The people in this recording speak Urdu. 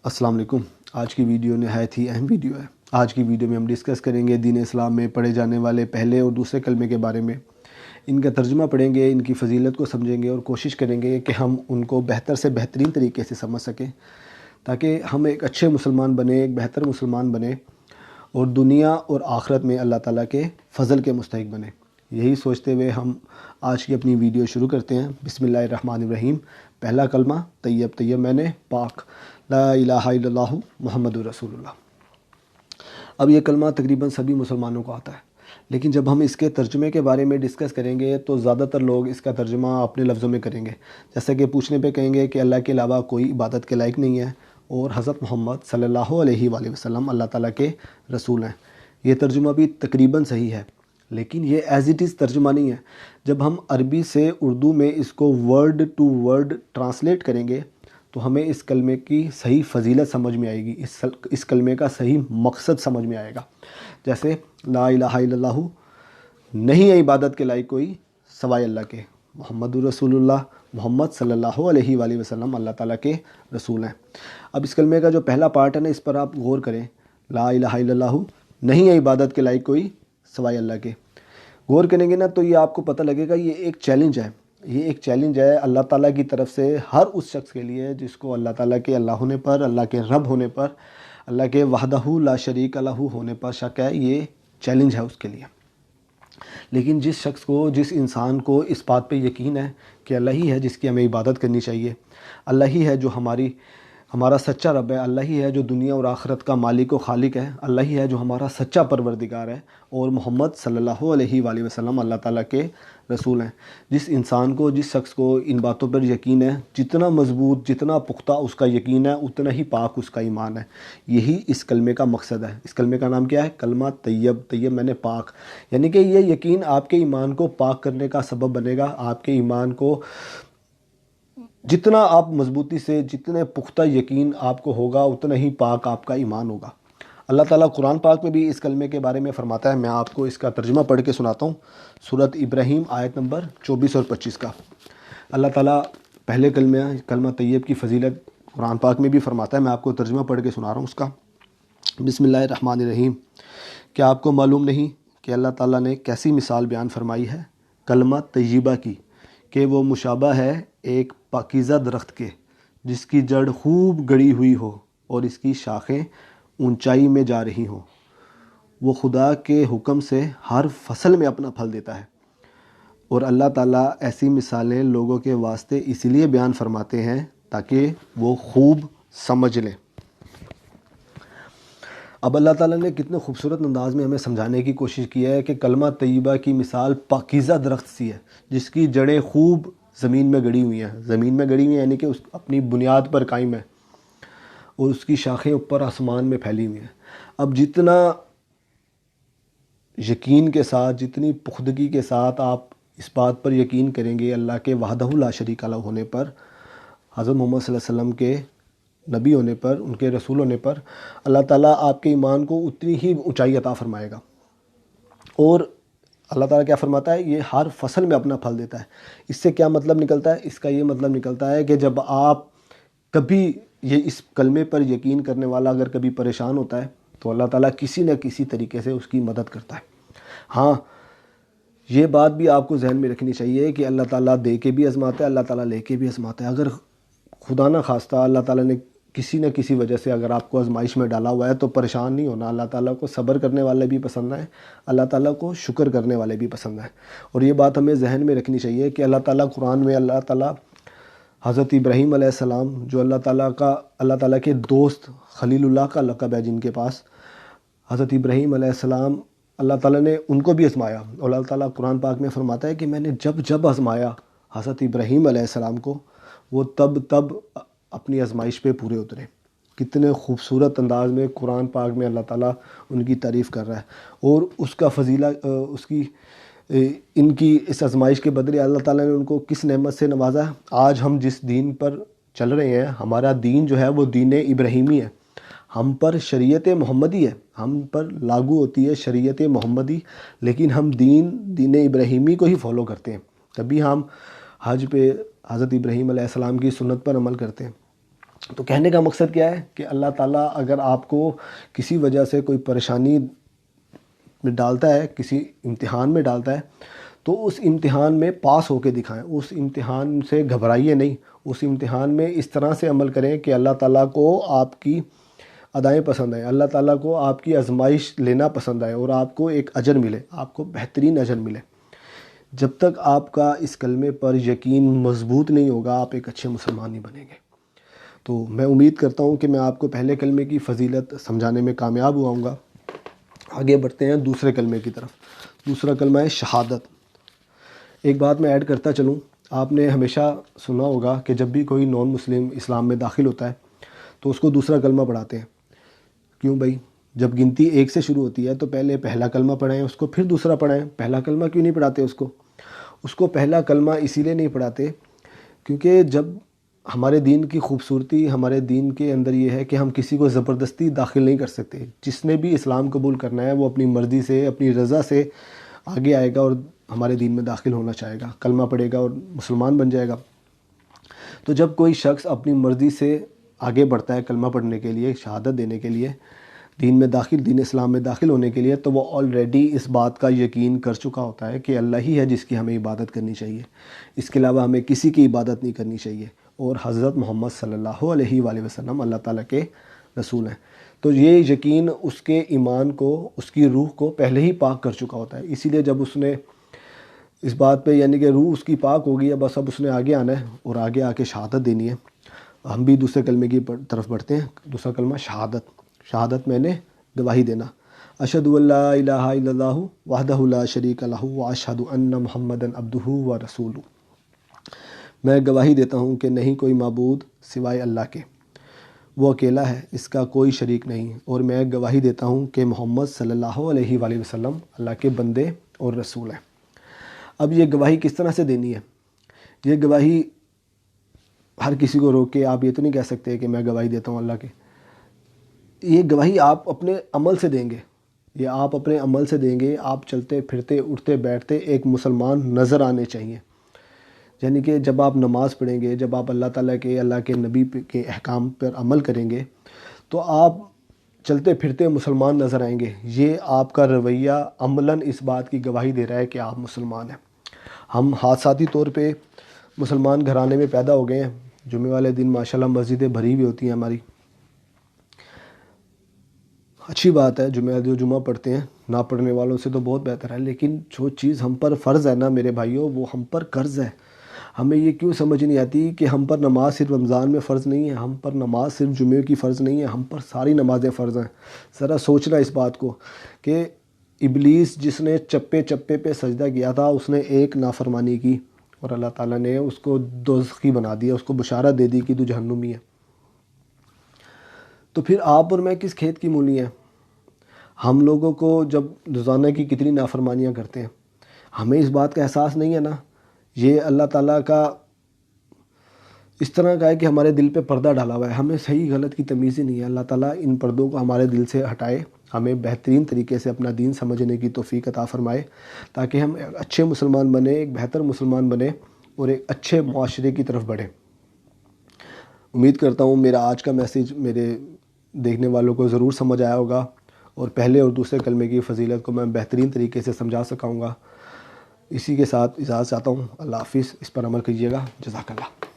السلام علیکم۔ آج کی ویڈیو نہایت ہی اہم ویڈیو ہے۔ آج کی ویڈیو میں ہم ڈسکس کریں گے دین اسلام میں پڑھے جانے والے پہلے اور دوسرے کلمے کے بارے میں۔ ان کا ترجمہ پڑھیں گے، ان کی فضیلت کو سمجھیں گے اور کوشش کریں گے کہ ہم ان کو بہتر سے بہترین طریقے سے سمجھ سکیں، تاکہ ہم ایک اچھے مسلمان بنیں، ایک بہتر مسلمان بنیں اور دنیا اور آخرت میں اللہ تعالیٰ کے فضل کے مستحق بنیں۔ یہی سوچتے ہوئے ہم آج کی اپنی ویڈیو شروع کرتے ہیں۔ بسم اللہ الرحمن الرحیم۔ پہلا کلمہ طیب، طیب میں نے پاک، لا الہ الا اللہ محمد رسول اللہ۔ اب یہ کلمہ تقریباً سبھی مسلمانوں کو آتا ہے، لیکن جب ہم اس کے ترجمے کے بارے میں ڈسکس کریں گے تو زیادہ تر لوگ اس کا ترجمہ اپنے لفظوں میں کریں گے، جیسا کہ پوچھنے پہ کہیں گے کہ اللہ کے علاوہ کوئی عبادت کے لائق نہیں ہے اور حضرت محمد صلی اللہ علیہ وآلہ وسلم اللہ تعالیٰ کے رسول ہیں۔ یہ ترجمہ بھی تقریباً صحیح ہے، لیکن یہ ایز اٹ از ترجمہ نہیں ہے۔ جب ہم عربی سے اردو میں اس کو ورڈ ٹو ورڈ ٹرانسلیٹ کریں گے تو ہمیں اس کلمے کی صحیح فضیلت سمجھ میں آئے گی، اس کلمے کا صحیح مقصد سمجھ میں آئے گا۔ جیسے لا الہ الا اللہ، نہیں ہے عبادت کے لائق کوئی سوائے اللہ کے، محمد رسول اللہ، محمد صلی اللہ علیہ وآلہ وسلم اللہ تعالیٰ کے رسول ہیں۔ اب اس کلمے کا جو پہلا پارٹ ہے نا، اس پر آپ غور کریں۔ لا الہ الا اللہ، نہیں ہے عبادت کے لائق کوئی سوائے اللہ کے۔ غور کریں گے نا تو یہ آپ کو پتہ لگے گا، یہ ایک چیلنج ہے۔ یہ ایک چیلنج ہے اللہ تعالیٰ کی طرف سے ہر اس شخص کے لیے جس کو اللہ تعالیٰ کے اللہ ہونے پر، اللہ کے رب ہونے پر، اللہ کے وحدہ لا شریک لہ ہونے پر شک ہے۔ یہ چیلنج ہے اس کے لیے۔ لیکن جس شخص کو، جس انسان کو اس بات پہ یقین ہے کہ اللہ ہی ہے جس کی ہمیں عبادت کرنی چاہیے، اللہ ہی ہے جو ہمارا سچا رب ہے، اللہ ہی ہے جو دنیا اور آخرت کا مالک و خالق ہے، اللہ ہی ہے جو ہمارا سچا پروردگار ہے، اور محمد صلی اللہ علیہ وآلہ وسلم اللہ تعالیٰ کے رسول ہیں۔ جس انسان کو، جس شخص کو ان باتوں پر یقین ہے، جتنا مضبوط، جتنا پختہ اس کا یقین ہے، اتنا ہی پاک اس کا ایمان ہے۔ یہی اس کلمے کا مقصد ہے۔ اس کلمے کا نام کیا ہے؟ کلمہ طیب، طیب میں نے پاک، یعنی کہ یہ یقین آپ کے ایمان کو پاک کرنے کا سبب بنے گا۔ آپ کے ایمان کو جتنا آپ مضبوطی سے، جتنے پختہ یقین آپ کو ہوگا، اتنا ہی پاک آپ کا ایمان ہوگا۔ اللہ تعالیٰ قرآن پاک میں بھی اس کلمے کے بارے میں فرماتا ہے۔ میں آپ کو اس کا ترجمہ پڑھ کے سناتا ہوں، سورۃ ابراہیم آیت نمبر 24 اور 25 کا۔ اللہ تعالیٰ پہلے کلمہ طیب کی فضیلت قرآن پاک میں بھی فرماتا ہے۔ میں آپ کو ترجمہ پڑھ کے سنا رہا ہوں اس کا۔ بسم اللہ الرحمن الرحیم۔ کیا آپ کو معلوم نہیں کہ اللہ تعالیٰ نے کیسی مثال بیان فرمائی ہے کلمہ طیبہ کی، کہ وہ مشابہ ہے ایک پاکیزہ درخت کے جس کی جڑ خوب گڑی ہوئی ہو اور اس کی شاخیں اونچائی میں جا رہی ہوں۔ وہ خدا کے حکم سے ہر فصل میں اپنا پھل دیتا ہے، اور اللہ تعالیٰ ایسی مثالیں لوگوں کے واسطے اسی لیے بیان فرماتے ہیں تاکہ وہ خوب سمجھ لیں۔ اب اللہ تعالیٰ نے کتنے خوبصورت انداز میں ہمیں سمجھانے کی کوشش کی ہے کہ کلمہ طیبہ کی مثال پاکیزہ درخت سی ہے جس کی جڑیں خوب زمین میں گڑی ہوئی ہیں۔ زمین میں گڑی ہوئی ہیں یعنی کہ اس اپنی بنیاد پر قائم ہے، اور اس کی شاخیں اوپر آسمان میں پھیلی ہوئی ہیں۔ اب جتنا یقین کے ساتھ، جتنی پختگی کے ساتھ آپ اس بات پر یقین کریں گے اللہ کے وحدہ لا شریک لہ ہونے پر، حضرت محمد صلی اللہ علیہ وسلم کے نبی ہونے پر، ان کے رسول ہونے پر، اللہ تعالیٰ آپ کے ایمان کو اتنی ہی اونچائی عطا فرمائے گا۔ اور اللہ تعالیٰ کیا فرماتا ہے؟ یہ ہر فصل میں اپنا پھل دیتا ہے۔ اس سے کیا مطلب نکلتا ہے؟ اس کا یہ مطلب نکلتا ہے کہ جب آپ کبھی اس کلمے پر یقین کرنے والا اگر کبھی پریشان ہوتا ہے تو اللہ تعالیٰ کسی نہ کسی طریقے سے اس کی مدد کرتا ہے۔ ہاں، یہ بات بھی آپ کو ذہن میں رکھنی چاہیے کہ اللہ تعالیٰ دے کے بھی آزماتا ہے، اللہ تعالیٰ لے کے بھی آزماتا ہے۔ اگر خدا نہ خواستہ اللہ تعالیٰ نے کسی نہ کسی وجہ سے اگر آپ کو آزمائش میں ڈالا ہوا ہے تو پریشان نہیں ہونا۔ اللہ تعالیٰ کو صبر کرنے والے بھی پسند ہیں، اللہ تعالیٰ کو شکر کرنے والے بھی پسند ہیں۔ اور یہ بات ہمیں ذہن میں رکھنی چاہیے کہ اللہ تعالیٰ قرآن میں، اللہ تعالیٰ حضرت ابراہیم علیہ السلام جو اللہ تعالیٰ کے دوست خلیل اللہ کا لقب ہے، جن کے پاس حضرت ابراہیم علیہ السلام، اللہ تعالیٰ نے ان کو بھی آزمایا، اور اللہ تعالیٰ قرآن پاک میں فرماتا ہے کہ میں نے جب آزمایا حضرت ابراہیم علیہ السلام کو، وہ تب اپنی آزمائش پہ پورے اترے۔ کتنے خوبصورت انداز میں قرآن پاک میں اللہ تعالیٰ ان کی تعریف کر رہا ہے، اور اس کا ان کی اس آزمائش کے بدلے اللہ تعالیٰ نے ان کو کس نعمت سے نوازا ہے۔ آج ہم جس دین پر چل رہے ہیں، ہمارا دین جو ہے وہ دین ابراہیمی ہے۔ ہم پر شریعت محمدی ہے، ہم پر لاگو ہوتی ہے شریعت محمدی، لیکن ہم دین ابراہیمی کو ہی فالو کرتے ہیں۔ کبھی ہم حج پہ حضرت ابراہیم علیہ السلام کی سنت پر عمل کرتے ہیں، تو کہنے کا مقصد کیا ہے کہ اللہ تعالیٰ اگر آپ کو کسی وجہ سے کوئی پریشانی میں ڈالتا ہے، کسی امتحان میں ڈالتا ہے، تو اس امتحان میں پاس ہو کے دکھائیں، اس امتحان سے گھبرائیے نہیں، اس امتحان میں اس طرح سے عمل کریں کہ اللہ تعالیٰ کو آپ کی ادائیں پسند آئیں، اللہ تعالیٰ کو آپ کی آزمائش لینا پسند آئے اور آپ کو ایک اجر ملے، آپ کو بہترین اجر ملے۔ جب تک آپ کا اس کلمے پر یقین مضبوط نہیں ہوگا، آپ ایک اچھے مسلمان نہیں بنیں گے۔ تو میں امید کرتا ہوں کہ میں آپ کو پہلے کلمے کی فضیلت سمجھانے میں کامیاب ہوا ہوں گا۔ آگے بڑھتے ہیں دوسرے کلمے کی طرف۔ دوسرا کلمہ ہے شہادت۔ ایک بات میں ایڈ کرتا چلوں، آپ نے ہمیشہ سنا ہوگا کہ جب بھی کوئی نان مسلم اسلام میں داخل ہوتا ہے تو اس کو دوسرا کلمہ پڑھاتے ہیں۔ کیوں بھائی؟ جب گنتی 1 سے شروع ہوتی ہے تو پہلے پہلا کلمہ پڑھیں، اس کو پھر دوسرا پڑھیں۔ پہلا کلمہ کیوں نہیں پڑھاتے اس کو پہلا کلمہ اسی لیے نہیں پڑھاتے کیونکہ جب ہمارے دین کی خوبصورتی، ہمارے دین کے اندر یہ ہے کہ ہم کسی کو زبردستی داخل نہیں کر سکتے۔ جس نے بھی اسلام قبول کرنا ہے وہ اپنی مرضی سے، اپنی رضا سے آگے آئے گا اور ہمارے دین میں داخل ہونا چاہے گا، کلمہ پڑھے گا اور مسلمان بن جائے گا۔ تو جب کوئی شخص اپنی مرضی سے آگے بڑھتا ہے کلمہ پڑھنے کے لیے، شہادت دینے کے لیے، دین اسلام میں داخل ہونے کے لیے، تو وہ آلریڈی اس بات کا یقین کر چکا ہوتا ہے کہ اللہ ہی ہے جس کی ہمیں عبادت کرنی چاہیے، اس کے علاوہ ہمیں کسی کی عبادت نہیں کرنی چاہیے، اور حضرت محمد صلی اللہ علیہ وآلہ وسلم اللہ تعالیٰ کے رسول ہیں۔ تو یہ یقین اس کے ایمان کو، اس کی روح کو پہلے ہی پاک کر چکا ہوتا ہے۔ اسی لیے جب اس نے اس بات پہ، یعنی کہ روح اس کی پاک ہو گئی ہے، بس اب اس نے آگے آنا ہے اور آگے آ کے شہادت دینی ہے۔ ہم بھی دوسرے کلمے کی طرف بڑھتے ہیں۔ دوسرا کلمہ شہادت میں نے گواہی دینا۔ اشہد ان لا الہ الا اللہ وحدہ لا شریک لہ واشہد ان محمدا عبدہ ورسولہ۔ میں گواہی دیتا ہوں کہ نہیں کوئی معبود سوائے اللہ کے، وہ اکیلا ہے، اس کا کوئی شریک نہیں، اور میں گواہی دیتا ہوں کہ محمد صلی اللہ علیہ وآلہ وسلم اللہ کے بندے اور رسول ہیں۔ اب یہ گواہی کس طرح سے دینی ہے؟ یہ گواہی ہر کسی کو روک کے آپ یہ تو نہیں کہہ سکتے کہ میں گواہی دیتا ہوں اللہ کے۔ یہ گواہی آپ اپنے عمل سے دیں گے، یہ آپ اپنے عمل سے دیں گے۔ آپ چلتے پھرتے اٹھتے بیٹھتے ایک مسلمان نظر آنے چاہیے۔ یعنی کہ جب آپ نماز پڑھیں گے، جب آپ اللہ تعالیٰ کے، اللہ کے نبی کے احکام پر عمل کریں گے، تو آپ چلتے پھرتے مسلمان نظر آئیں گے۔ یہ آپ کا رویہ عملاً اس بات کی گواہی دے رہا ہے کہ آپ مسلمان ہیں۔ ہم حادثاتی طور پہ مسلمان گھرانے میں پیدا ہو گئے ہیں۔ جمعے والے دن ماشاءاللہ مسجدیں بھری ہوئی ہوتی ہیں ہماری، اچھی بات ہے، جمعہ پڑھتے ہیں، نہ پڑھنے والوں سے تو بہت بہتر ہے، لیکن جو چیز ہم پر فرض ہے نا میرے بھائیوں، وہ ہم پر قرض ہے۔ ہمیں یہ کیوں سمجھ نہیں آتی کہ ہم پر نماز صرف رمضان میں فرض نہیں ہے، ہم پر نماز صرف جمعے کی فرض نہیں ہے، ہم پر ساری نمازیں فرض ہیں۔ ذرا سوچنا اس بات کو کہ ابلیس جس نے چپے چپے پہ سجدہ کیا تھا، اس نے ایک نافرمانی کی اور اللہ تعالیٰ نے اس کو دوزخی بنا دیا، اس کو بشارت دے دی کہ تو جہنمی ہے۔ تو پھر آپ اور میں کس کھیت کی مولی ہیں؟ ہم لوگوں کو جب روزانہ کی کتنی نافرمانیاں کرتے ہیں، ہمیں اس بات کا احساس نہیں ہے نا؟ یہ اللہ تعالیٰ کا اس طرح کا ہے کہ ہمارے دل پہ پردہ ڈالا ہوا ہے، ہمیں صحیح غلط کی تمیز ہی نہیں ہے۔ اللہ تعالیٰ ان پردوں کو ہمارے دل سے ہٹائے، ہمیں بہترین طریقے سے اپنا دین سمجھنے کی توفیق عطا فرمائے، تاکہ ہم ایک اچھے مسلمان بنیں، ایک بہتر مسلمان بنیں اور ایک اچھے معاشرے کی طرف بڑھیں۔ امید کرتا ہوں میرا آج کا میسیج میرے دیکھنے والوں کو ضرور سمجھ آیا ہوگا، اور پہلے اور دوسرے کلمے کی فضیلت کو میں بہترین طریقے سے سمجھا سکاؤں گا۔ اسی کے ساتھ اجازت چاہتا ہوں۔ اللہ حافظ۔ اس پر عمل کیجیے گا۔ جزاک اللہ۔